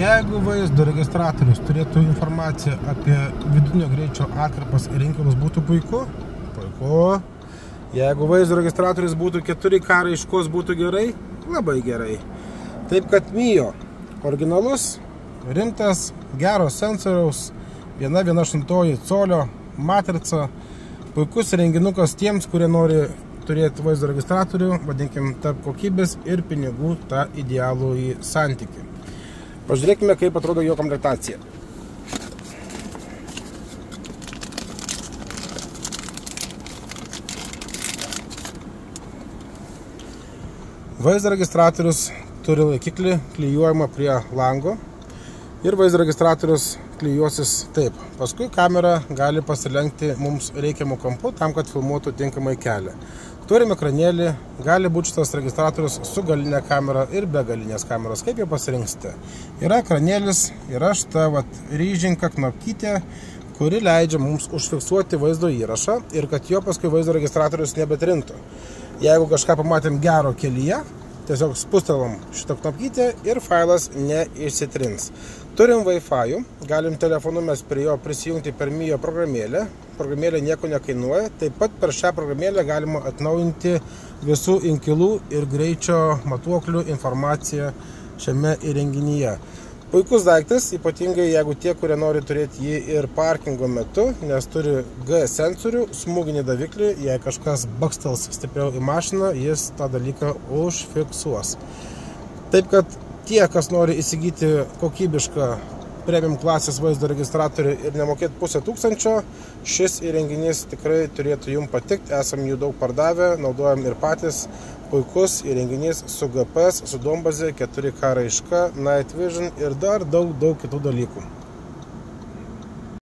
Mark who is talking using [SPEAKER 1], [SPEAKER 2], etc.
[SPEAKER 1] Jeigu vaizdo registratorius turėtų informaciją apie vidutinio greičio atkarpas ir inkilus, būtų puiku. Jeigu vaizdo registratorius būtų 4K raiškos, būtų gerai, labai gerai. Taip kad Mio originalus, rimtas, geros sensoriaus, 1,8 colio matrica, puikus renginukas tiems, kurie nori turėti vaizdo registratorių, vadinkim, tarp kokybės ir pinigų tą idealų į santykį. Pažiūrėkime, kaip atrodo jo komplektacija. Vaizdo registratorius turi laikiklį klijuojamą prie lango ir vaizdo registratorius klijuosis taip. Paskui kamera gali pasilenkti mums reikiamų kampų tam, kad filmuotų tinkamai kelią. Turime ekranėlį, gali būti šitas registratorius su galinė kamera ir be galinės kameros, kaip jau pasirinksite. Yra ekranėlis, yra šita ryžinka knopkytė, kuri leidžia mums užfiksuoti vaizdo įrašą ir kad jo paskui vaizdo registratorius nebetrintų. Jeigu kažką pamatėm gero kelyje, tiesiog spustelom šitą knopkytę ir failas neišsitrins. Turim Wi-Fi, galim telefonu mes prie jo prisijungti per Mio programėlę. Programėlė nieko nekainuoja. Taip pat per šią programėlę galima atnaujinti visų inkilų ir greičio matuoklių informaciją šiame įrenginyje. Puikus daiktas, ypatingai jeigu tie, kurie nori turėti jį ir parkingo metu, nes turi G sensorių, smūginį daviklį, jei kažkas bakstels stipriau į mašiną, jis tą dalyką užfiksuos. Taip kad tie, kas nori įsigyti kokybišką premium klasės vaizdo registratorių ir nemokėti 500, šis įrenginys tikrai turėtų jums patikti, esam jų daug pardavę, naudojam ir patys. Puikus įrenginys su GPS, su duombazė, 4K raiška, Night Vision ir dar daug kitų dalykų.